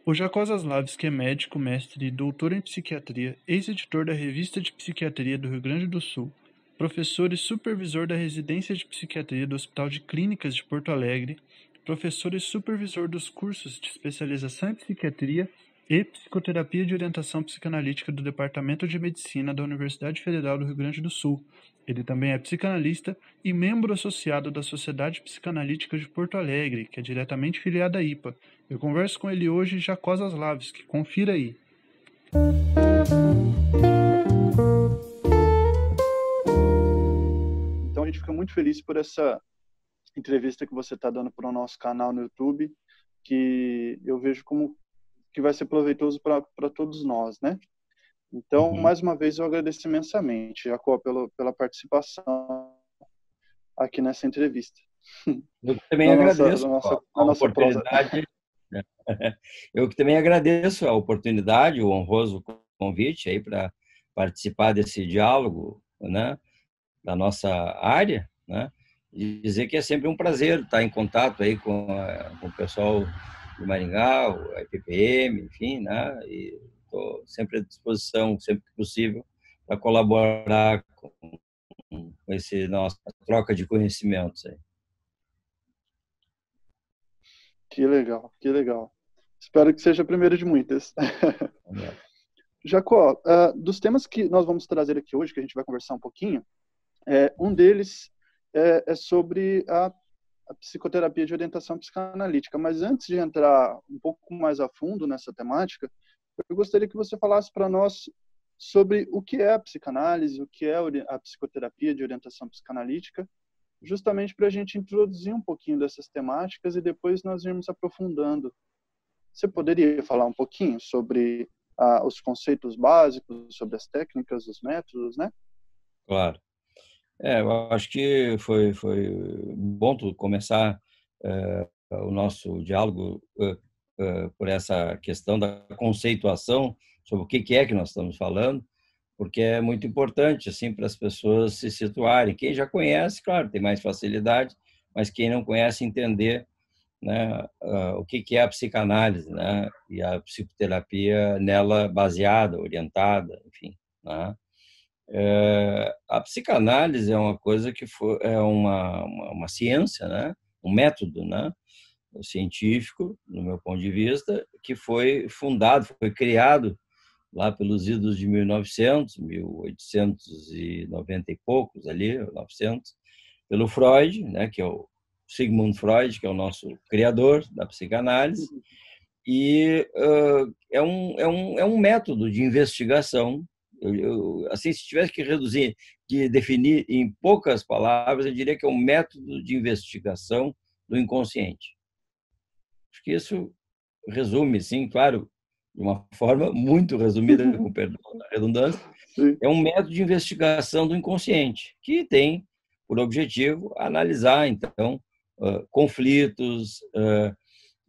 O Jacó Zaslavski é médico, mestre e doutor em psiquiatria, ex-editor da Revista de Psiquiatria do Rio Grande do Sul, professor e supervisor da Residência de Psiquiatria do Hospital de Clínicas de Porto Alegre, professor e supervisor dos cursos de especialização em psiquiatria e psicoterapia de orientação psicanalítica do Departamento de Medicina da Universidade Federal do Rio Grande do Sul. Ele também é psicanalista e membro associado da Sociedade Psicanalítica de Porto Alegre, que é diretamente filiada à IPA. Eu converso com ele hoje, Jacó Zaslavski. Confira aí. Então a gente fica muito feliz por essa entrevista que você está dando para o nosso canal no YouTube, que eu vejo como que vai ser proveitoso para todos nós, né? Então, mais uma vez, eu agradeço imensamente, Jacó, pela participação aqui nessa entrevista. Eu também agradeço a oportunidade. Eu também agradeço a oportunidade, o honroso convite aí para participar desse diálogo, né, da nossa área, né, e dizer que é sempre um prazer estar em contato aí com o pessoal de Maringá, a IPPM, enfim, né, e estou sempre à disposição, sempre que possível, para colaborar com esse nossa troca de conhecimentos aí. Que legal, que legal. Espero que seja a primeira de muitas. Jacó, dos temas que nós vamos trazer aqui hoje, que a gente vai conversar um pouquinho, um deles é sobre a psicoterapia de orientação psicanalítica. Mas antes de entrar um pouco mais a fundo nessa temática, eu gostaria que você falasse para nós sobre o que é a psicanálise, o que é a psicoterapia de orientação psicanalítica, justamente para a gente introduzir um pouquinho dessas temáticas e depois nós irmos aprofundando. Você poderia falar um pouquinho sobre os conceitos básicos, sobre as técnicas, os métodos, né? Claro. Eu acho que foi bom tu começar o nosso diálogo por essa questão da conceituação sobre o que é que nós estamos falando, porque é muito importante assim para as pessoas se situarem. Quem já conhece, claro, tem mais facilidade, mas quem não conhece entender, né, o que é a psicanálise, né, e a psicoterapia nela baseada, orientada, enfim, né? A psicanálise é uma coisa que é uma ciência, né? Um método, né? Científico, no meu ponto de vista, que foi fundado, foi criado lá pelos idos de 1900, 1890 e poucos ali, 900, pelo Freud, né? Que é o Sigmund Freud, que é o nosso criador da psicanálise, e é um método de investigação. Assim, se tivesse que reduzir, que definir em poucas palavras, eu diria que é um método de investigação do inconsciente. Acho que isso resume, sim, claro, de uma forma muito resumida, com perdão da redundância, é um método de investigação do inconsciente, que tem por objetivo analisar, então, conflitos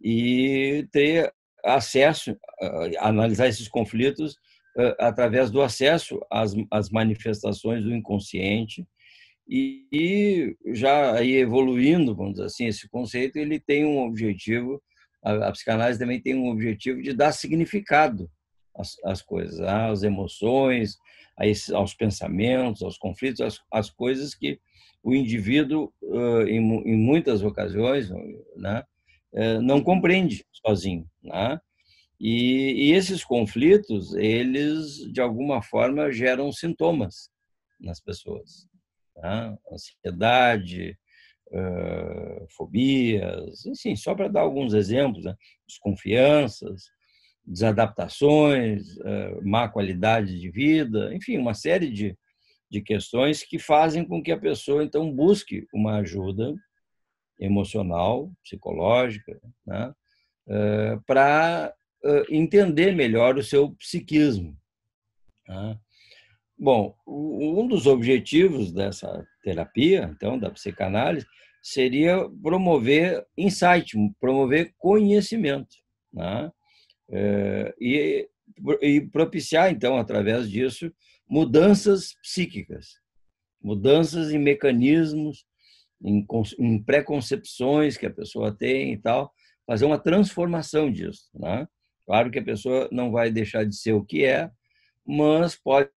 e ter acesso, analisar esses conflitos através do acesso às manifestações do inconsciente e já aí evoluindo, vamos dizer assim, esse conceito, ele tem um objetivo, a psicanálise também tem um objetivo de dar significado às coisas, às emoções, aos pensamentos, aos conflitos, às coisas que o indivíduo, em muitas ocasiões, né, não compreende sozinho, né? E esses conflitos, eles, de alguma forma, geram sintomas nas pessoas. Tá? Ansiedade, fobias, enfim, só para dar alguns exemplos, né? Desconfianças, desadaptações, má qualidade de vida, enfim, uma série de questões que fazem com que a pessoa, então, busque uma ajuda emocional, psicológica, né? Para entender melhor o seu psiquismo. Tá? Bom, um dos objetivos dessa terapia, então, da psicanálise, seria promover insight, promover conhecimento, né? E propiciar, então, através disso, mudanças psíquicas, mudanças em mecanismos, em preconcepções que a pessoa tem e tal, fazer uma transformação disso, né? Claro que a pessoa não vai deixar de ser o que é, mas pode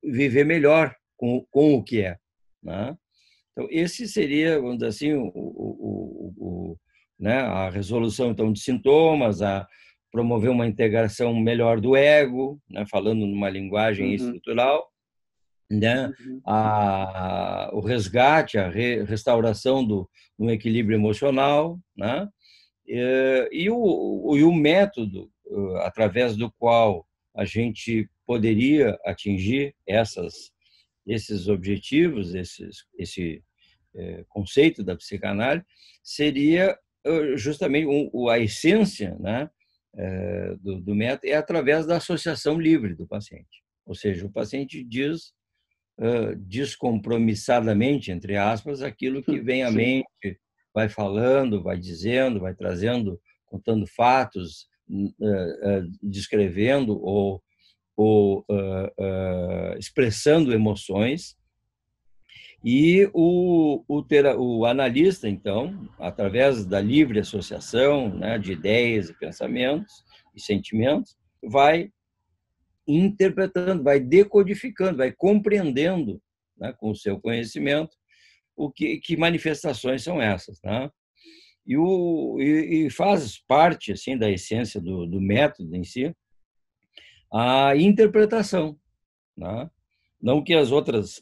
viver melhor com o que é, né? Então, esse seria, vamos dizer assim, né, a resolução então de sintomas, a promover uma integração melhor do ego, né, falando numa linguagem Uhum. estrutural, né, Uhum. o resgate, a restauração do equilíbrio emocional, né, e o método através do qual a gente poderia atingir esses objetivos, esse conceito da psicanálise, seria justamente a essência, né, do método é através da associação livre do paciente. Ou seja, o paciente diz descompromissadamente, entre aspas, aquilo que vem à Sim. mente, vai falando, vai dizendo, vai trazendo, contando fatos, descrevendo ou expressando emoções. E o analista, então, através da livre associação, né, de ideias e pensamentos e sentimentos, vai interpretando, vai decodificando, vai compreendendo, né, com o seu conhecimento que manifestações são essas, né? E faz parte assim da essência do método em si a interpretação, né? Não que as outras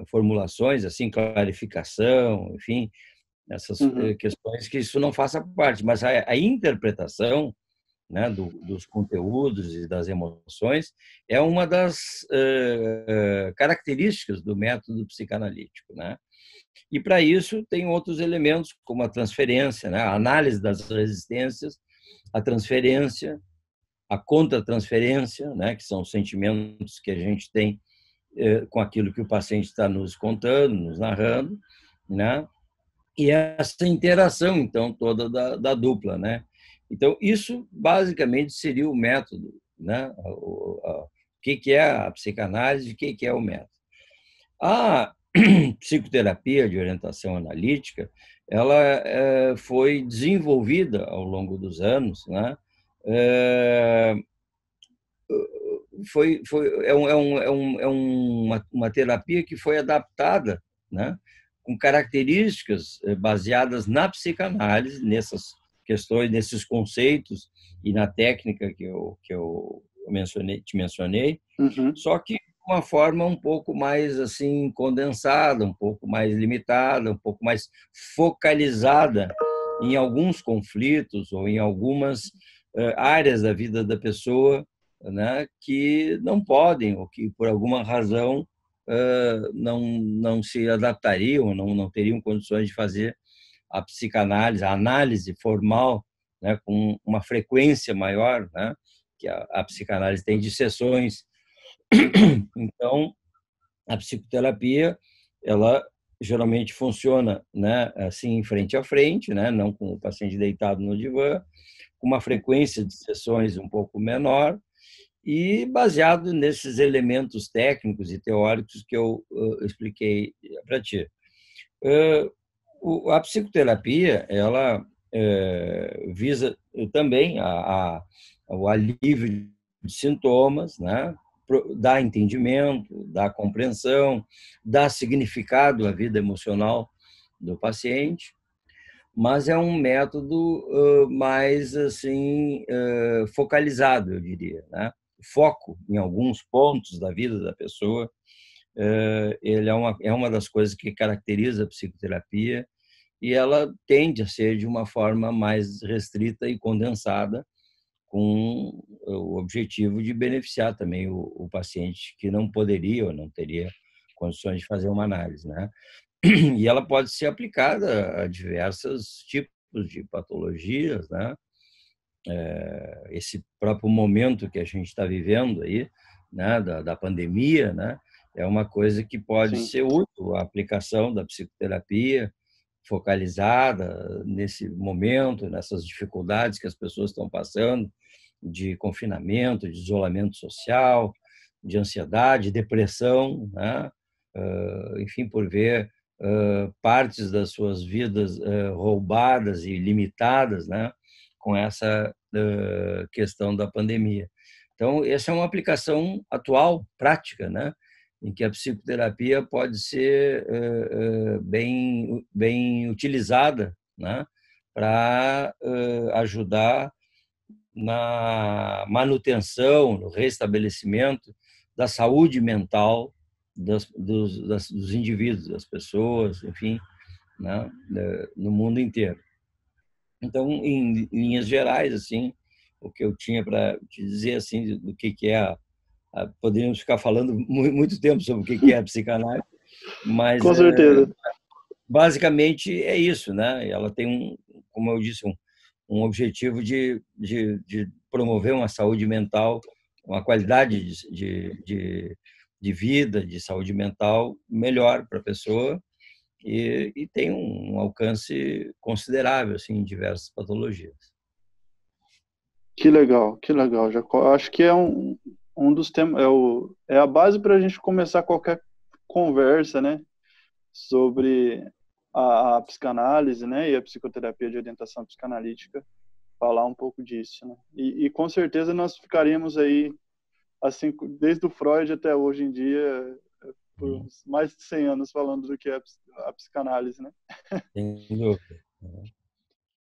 formulações, assim, clarificação, enfim, essas Uhum. questões que isso não faça parte, mas a interpretação, né, dos conteúdos e das emoções é uma das características do método psicanalítico, né? E para isso tem outros elementos como a transferência, né, a análise das resistências, a transferência, a contratransferência, né, que são os sentimentos que a gente tem com aquilo que o paciente está nos contando, nos narrando, né? E essa interação, então, toda da dupla, né? Então, isso basicamente seria o método, né? O que é a psicanálise, o que é o método. A psicoterapia de orientação analítica, ela foi desenvolvida ao longo dos anos, né? É, uma terapia que foi adaptada, né, com características baseadas na psicanálise, nessas questões, nesses conceitos e na técnica que eu te mencionei, Uhum. só que de uma forma um pouco mais assim condensada, um pouco mais limitada, um pouco mais focalizada em alguns conflitos ou em algumas áreas da vida da pessoa, né, que não podem ou que por alguma razão não se adaptariam, não teriam condições de fazer a psicanálise, a análise formal, né, com uma frequência maior, né, que a psicanálise tem de sessões. Uhum. Então, a psicoterapia, ela geralmente funciona, né, assim, frente a frente, né, não com o paciente deitado no divã, com uma frequência de sessões um pouco menor, e baseado nesses elementos técnicos e teóricos que eu expliquei para ti. A psicoterapia, ela visa também o alívio de sintomas, né? Dá entendimento, dá compreensão, dá significado à vida emocional do paciente, mas é um método mais assim focalizado, eu diria, né? Foco em alguns pontos da vida da pessoa, ele é uma das coisas que caracteriza a psicoterapia, e ela tende a ser de uma forma mais restrita e condensada, com o objetivo de beneficiar também o paciente que não poderia ou não teria condições de fazer uma análise, né? E ela pode ser aplicada a diversos tipos de patologias, né? Esse próprio momento que a gente está vivendo aí, né, da pandemia, né, é uma coisa que pode Sim. ser útil, a aplicação da psicoterapia focalizada nesse momento, nessas dificuldades que as pessoas estão passando, de confinamento, de isolamento social, de ansiedade, depressão, né? Enfim, por ver partes das suas vidas roubadas e limitadas, né? com essa questão da pandemia. Então, essa é uma aplicação atual, prática, né? Em que a psicoterapia pode ser bem utilizada, né? Para ajudar na manutenção, no restabelecimento da saúde mental dos indivíduos, das pessoas, enfim, né? No mundo inteiro. Então, em linhas gerais, assim, o que eu tinha para te dizer assim do que é poderíamos ficar falando muito tempo sobre o que é a psicanálise, mas Com certeza. basicamente é isso, né? Ela tem como eu disse, um objetivo de promover uma saúde mental, uma qualidade de vida, de saúde mental melhor para a pessoa e tem um alcance considerável assim, em diversas patologias. Que legal, que legal. Já acho que é um dos temas, é a base para a gente começar qualquer conversa, né, sobre a psicanálise, né, e a psicoterapia de orientação psicanalítica, falar um pouco disso, né. E com certeza nós ficaríamos aí, assim, desde o Freud até hoje em dia, por mais de 100 anos falando do que é a psicanálise, né. Sem dúvida.